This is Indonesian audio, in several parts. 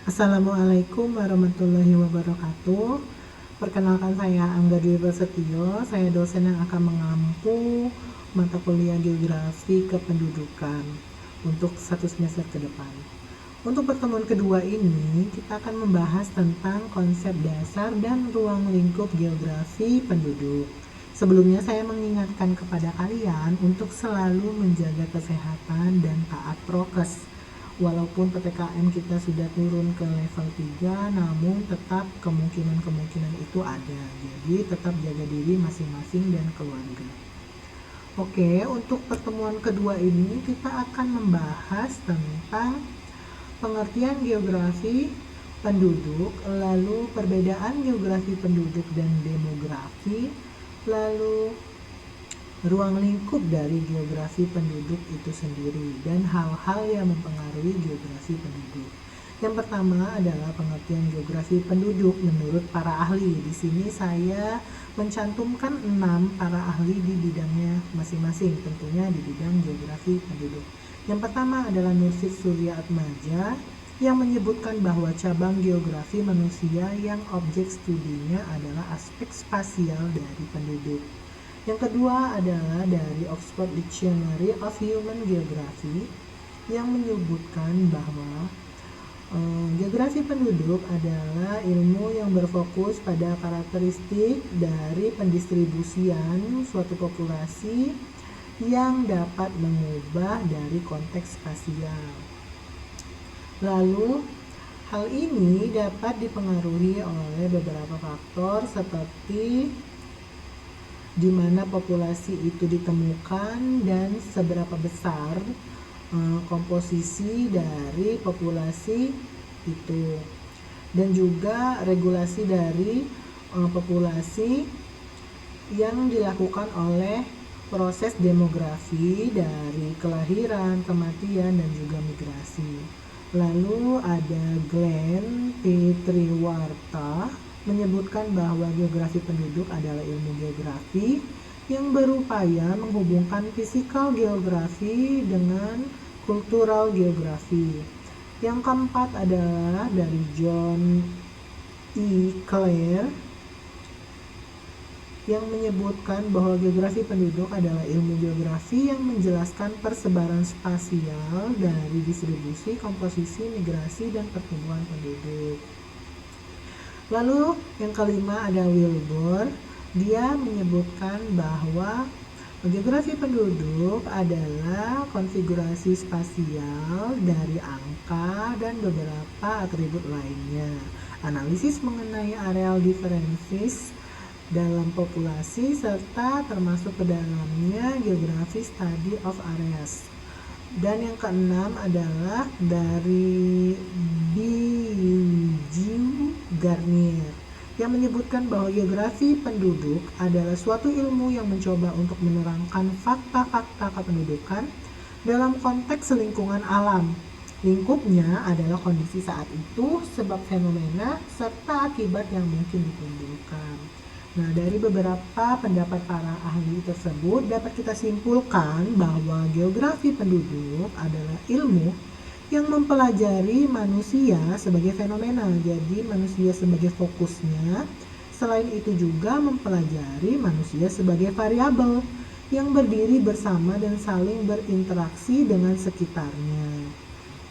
Assalamualaikum warahmatullahi wabarakatuh. Perkenalkan, saya Angga Dwi Prasetyo. Saya dosen yang akan mengampu mata kuliah Geografi Kependudukan untuk 1 semester ke depan. Untuk pertemuan kedua ini, kita akan membahas tentang konsep dasar dan ruang lingkup geografi penduduk. Sebelumnya saya mengingatkan kepada kalian untuk selalu menjaga kesehatan dan taat prokes. Walaupun PPKM kita sudah turun ke level 3, namun tetap kemungkinan itu ada. Jadi tetap jaga diri masing-masing dan keluarga. Oke, untuk pertemuan kedua ini kita akan membahas tentang pengertian geografi penduduk, lalu perbedaan geografi penduduk dan demografi, lalu ruang lingkup dari geografi penduduk itu sendiri, dan hal-hal yang mempengaruhi geografi penduduk. Yang pertama adalah pengertian geografi penduduk menurut para ahli. Di sini saya mencantumkan 6 para ahli di bidangnya masing-masing, tentunya di bidang geografi penduduk. Yang pertama adalah Nursid Suryaatmaja yang menyebutkan bahwa cabang geografi manusia yang objek studinya adalah aspek spasial dari penduduk. Yang kedua adalah dari Oxford Dictionary of Human Geography yang menyebutkan bahwa geografi penduduk adalah ilmu yang berfokus pada karakteristik dari pendistribusian suatu populasi yang dapat mengubah dari konteks spasial. Lalu, hal ini dapat dipengaruhi oleh beberapa faktor seperti di mana populasi itu ditemukan dan seberapa besar komposisi dari populasi itu, dan juga regulasi dari populasi yang dilakukan oleh proses demografi dari kelahiran, kematian, dan juga migrasi. Lalu ada Glenn Petriwarta menyebutkan bahwa geografi penduduk adalah ilmu geografi yang berupaya menghubungkan fisikal geografi dengan kultural geografi. Yang keempat adalah dari John E. Clare yang menyebutkan bahwa geografi penduduk adalah ilmu geografi yang menjelaskan persebaran spasial dari distribusi, komposisi, migrasi, dan pertumbuhan penduduk. Lalu yang kelima ada Wilbur. Dia menyebutkan bahwa geografi penduduk adalah konfigurasi spasial dari angka dan beberapa atribut lainnya. Analisis mengenai areal differences dalam populasi serta termasuk ke dalamnya geografi study of areas. Dan yang keenam adalah dari B.G. Garnier yang menyebutkan bahwa geografi penduduk adalah suatu ilmu yang mencoba untuk menerangkan fakta-fakta kependudukan dalam konteks lingkungan alam. Lingkupnya adalah kondisi saat itu, sebab fenomena, serta akibat yang mungkin ditimbulkan. Nah, dari beberapa pendapat para ahli tersebut dapat kita simpulkan bahwa geografi penduduk adalah ilmu yang mempelajari manusia sebagai fenomena, jadi manusia sebagai fokusnya. Selain itu juga mempelajari manusia sebagai variabel yang berdiri bersama dan saling berinteraksi dengan sekitarnya.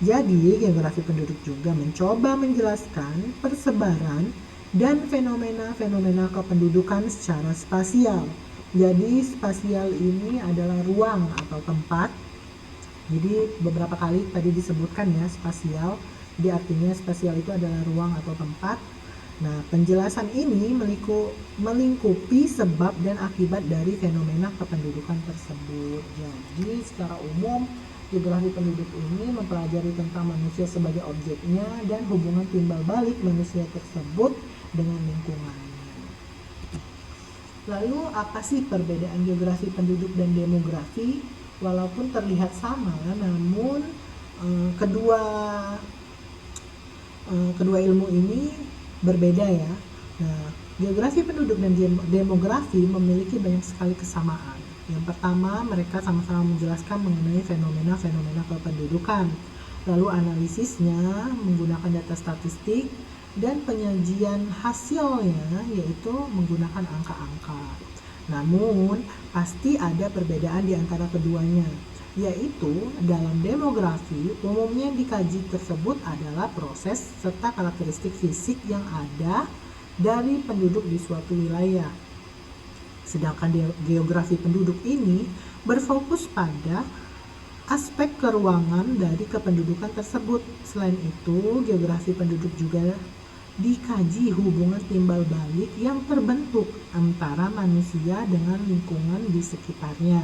Jadi geografi penduduk juga mencoba menjelaskan persebaran dan fenomena-fenomena kependudukan secara spasial. Jadi spasial ini adalah ruang atau tempat. Jadi beberapa kali tadi disebutkan ya spasial. Jadi artinya spasial itu adalah ruang atau tempat. Nah, penjelasan ini melingkupi sebab dan akibat dari fenomena kependudukan tersebut. Jadi secara umum geografi penduduk ini mempelajari tentang manusia sebagai objeknya dan hubungan timbal balik manusia tersebut dengan lingkungannya. Lalu apa sih perbedaan geografi penduduk dan demografi? Walaupun terlihat sama, namun kedua ilmu ini berbeda ya. Nah, geografi penduduk dan demografi memiliki banyak sekali kesamaan. Yang pertama, mereka sama-sama menjelaskan mengenai fenomena-fenomena kependudukan. Lalu analisisnya menggunakan data statistik dan penyajian hasilnya yaitu menggunakan angka-angka. Namun, pasti ada perbedaan di antara keduanya, yaitu dalam demografi umumnya dikaji tersebut adalah proses serta karakteristik fisik yang ada dari penduduk di suatu wilayah. Sedangkan geografi penduduk ini berfokus pada aspek keruangan dari kependudukan tersebut. Selain itu, geografi penduduk juga dikaji hubungan timbal balik yang terbentuk antara manusia dengan lingkungan di sekitarnya.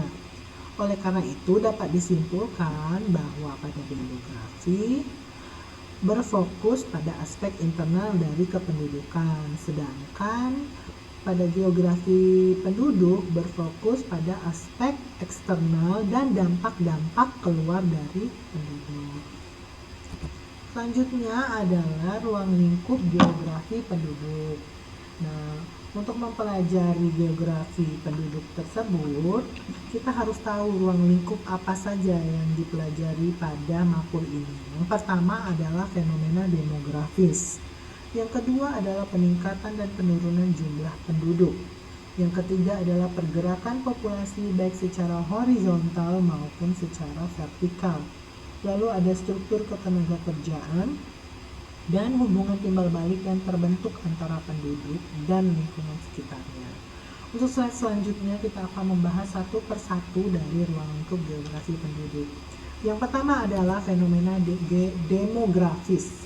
Oleh karena itu, dapat disimpulkan bahwa pada demografi berfokus pada aspek internal dari kependudukan, sedangkan pada geografi penduduk berfokus pada aspek eksternal dan dampak-dampak keluar dari penduduk. Selanjutnya adalah ruang lingkup geografi penduduk. Nah, untuk mempelajari geografi penduduk tersebut, kita harus tahu ruang lingkup apa saja yang dipelajari pada makul ini. Yang pertama adalah fenomena demografis. Yang kedua adalah peningkatan dan penurunan jumlah penduduk. Yang ketiga adalah pergerakan populasi baik secara horizontal maupun secara vertikal. Lalu ada struktur ketenagakerjaan dan hubungan timbal balik yang terbentuk antara penduduk dan lingkungan sekitarnya. Untuk slide selanjutnya kita akan membahas satu persatu dari ruang lingkup geografi penduduk. Yang pertama adalah fenomena demografis.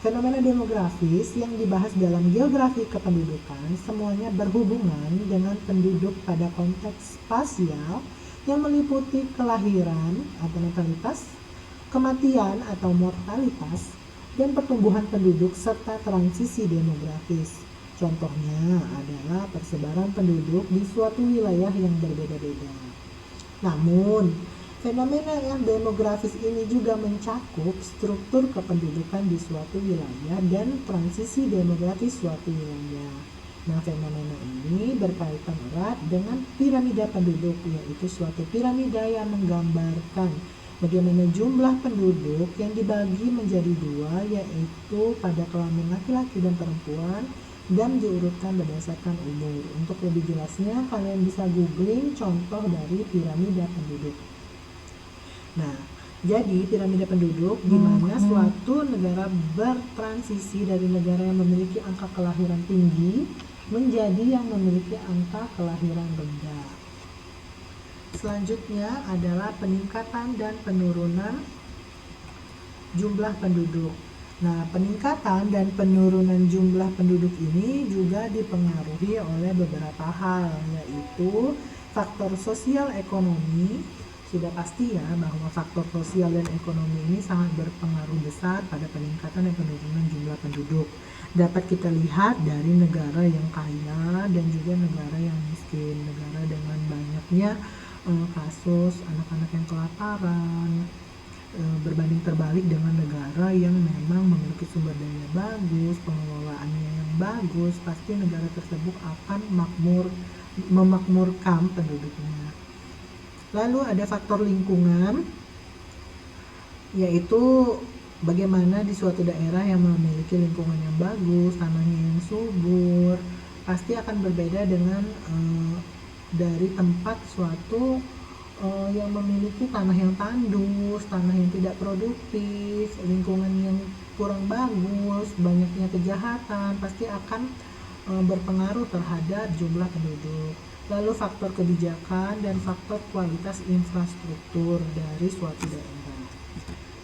Fenomena demografis yang dibahas dalam geografi kependudukan semuanya berhubungan dengan penduduk pada konteks spasial yang meliputi kelahiran atau natalitas, kematian atau mortalitas, dan pertumbuhan penduduk serta transisi demografis. Contohnya adalah persebaran penduduk di suatu wilayah yang berbeda-beda. Namun, fenomena yang demografis ini juga mencakup struktur kependudukan di suatu wilayah dan transisi demografis suatu wilayah. Nah, fenomena ini berkaitan erat dengan piramida penduduk, yaitu suatu piramida yang menggambarkan bagaimana jumlah penduduk yang dibagi menjadi dua, yaitu pada kelamin laki-laki dan perempuan, dan diurutkan berdasarkan umur. Untuk lebih jelasnya, kalian bisa googling contoh dari piramida penduduk. Nah, jadi piramida penduduk di mana suatu negara bertransisi dari negara yang memiliki angka kelahiran tinggi menjadi yang memiliki angka kelahiran rendah. Selanjutnya adalah peningkatan dan penurunan jumlah penduduk. Nah, peningkatan dan penurunan jumlah penduduk ini juga dipengaruhi oleh beberapa hal, yaitu faktor sosial ekonomi. Sudah pasti ya bahwa faktor sosial dan ekonomi ini sangat berpengaruh besar pada peningkatan dan penurunan jumlah penduduk. Dapat kita lihat dari negara yang kaya dan juga negara yang miskin. Negara dengan banyaknya kasus anak-anak yang kelaparan berbanding terbalik dengan negara yang memang memiliki sumber daya bagus, pengelolaannya yang bagus, pasti negara tersebut akan memakmurkan penduduknya. Lalu ada faktor lingkungan, yaitu bagaimana di suatu daerah yang memiliki lingkungan yang bagus, tanahnya yang subur, pasti akan berbeda dengan dari tempat suatu yang memiliki tanah yang tandus, tanah yang tidak produktif, lingkungan yang kurang bagus, banyaknya kejahatan, pasti akan berpengaruh terhadap jumlah penduduk. Lalu faktor kebijakan dan faktor kualitas infrastruktur dari suatu daerah.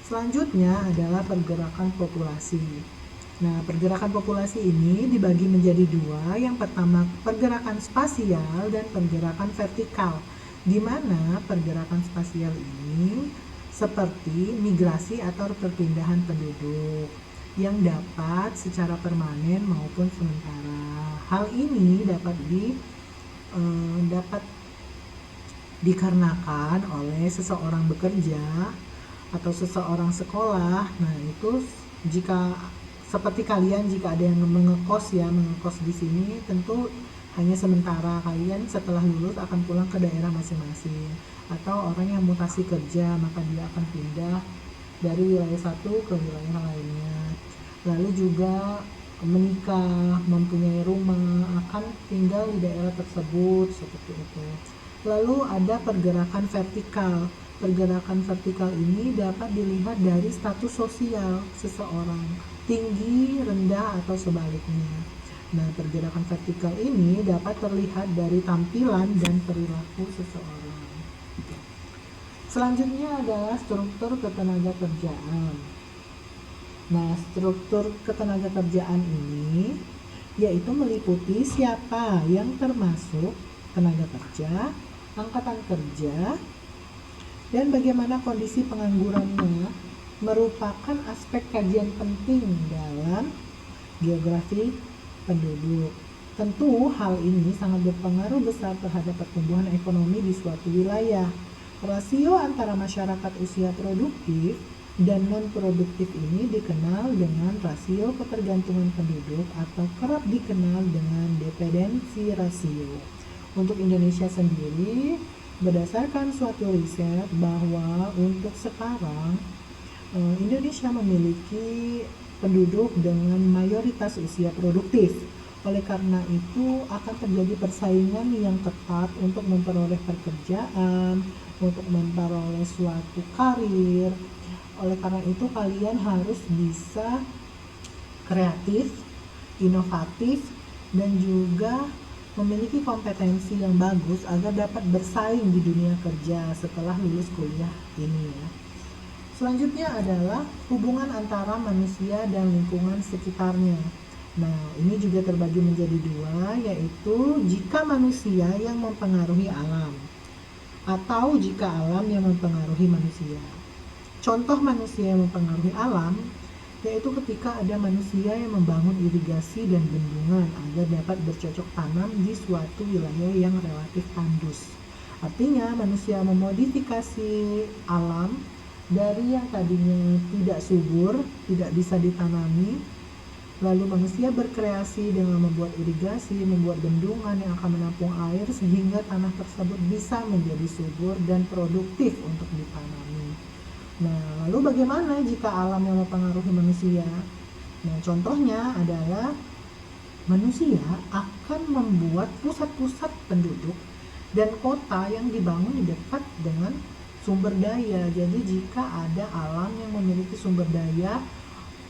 Selanjutnya adalah pergerakan populasi. Nah, pergerakan populasi ini dibagi menjadi dua. Yang pertama pergerakan spasial dan pergerakan vertikal, di mana pergerakan spasial ini seperti migrasi atau perpindahan penduduk yang dapat secara permanen maupun sementara. Hal ini dapat dikarenakan oleh seseorang bekerja atau seseorang sekolah. Nah, itu jika seperti kalian, jika ada yang mengekos di sini, tentu hanya sementara. Kalian setelah lulus akan pulang ke daerah masing-masing. Atau orang yang mutasi kerja, maka dia akan pindah dari wilayah satu ke wilayah lainnya. Lalu juga menikah, mempunyai rumah, akan tinggal di daerah tersebut, seperti itu. Lalu ada pergerakan vertikal. Pergerakan vertikal ini dapat dilihat dari status sosial seseorang, tinggi, rendah, atau sebaliknya. Nah, pergerakan vertikal ini dapat terlihat dari tampilan dan perilaku seseorang. Selanjutnya adalah struktur ketenagakerjaan. Nah, struktur ketenagakerjaan ini yaitu meliputi siapa yang termasuk tenaga kerja, angkatan kerja, dan bagaimana kondisi penganggurannya merupakan aspek kajian penting dalam geografi penduduk. Tentu hal ini sangat berpengaruh besar terhadap pertumbuhan ekonomi di suatu wilayah. Rasio antara masyarakat usia produktif dan non-produktif ini dikenal dengan rasio ketergantungan penduduk atau kerap dikenal dengan dependensi rasio. Untuk Indonesia sendiri, berdasarkan suatu riset bahwa untuk sekarang Indonesia memiliki penduduk dengan mayoritas usia produktif. Oleh karena itu akan terjadi persaingan yang ketat untuk memperoleh pekerjaan, untuk memperoleh suatu karir. Oleh karena itu kalian harus bisa kreatif, inovatif, dan juga memiliki kompetensi yang bagus agar dapat bersaing di dunia kerja setelah lulus kuliah ini ya. Selanjutnya adalah hubungan antara manusia dan lingkungan sekitarnya. Nah, ini juga terbagi menjadi dua, yaitu jika manusia yang mempengaruhi alam atau jika alam yang mempengaruhi manusia. Contoh manusia yang mempengaruhi alam yaitu ketika ada manusia yang membangun irigasi dan bendungan agar dapat bercocok tanam di suatu wilayah yang relatif tandus. Artinya manusia memodifikasi alam dari yang tadinya tidak subur, tidak bisa ditanami, lalu manusia berkreasi dengan membuat irigasi, membuat bendungan yang akan menampung air sehingga tanah tersebut bisa menjadi subur dan produktif untuk ditanami. Nah, lalu bagaimana jika alam yang mempengaruhi manusia? Nah, contohnya adalah manusia akan membuat pusat-pusat penduduk dan kota yang dibangun di dekat dengan sumber daya. Jadi jika ada alam yang memiliki sumber daya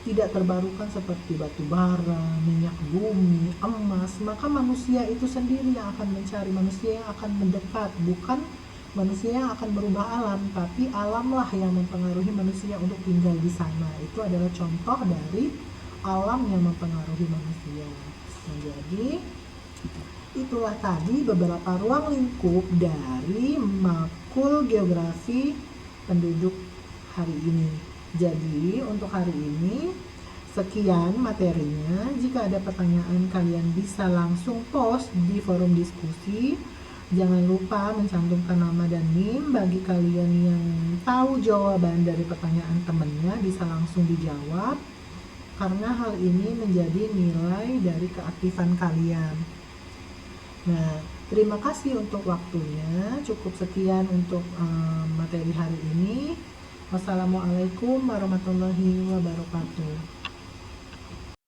tidak terbarukan seperti batu bara, minyak bumi, emas, maka manusia itu sendiri yang akan mencari, manusia yang akan mendekat, bukan manusia yang akan merubah alam, tapi alamlah yang mempengaruhi manusia untuk tinggal di sana. Itu adalah contoh dari alam yang mempengaruhi manusia. Nah, jadi itulah tadi beberapa ruang lingkup dari makul geografi penduduk hari ini. Jadi untuk hari ini sekian materinya. Jika ada pertanyaan kalian bisa langsung post di forum diskusi. Jangan lupa mencantumkan nama dan NIM. Bagi kalian yang tahu jawaban dari pertanyaan temannya bisa langsung dijawab, karena hal ini menjadi nilai dari keaktifan kalian. Nah, terima kasih untuk waktunya. Cukup sekian untuk materi hari ini. Wassalamualaikum warahmatullahi wabarakatuh.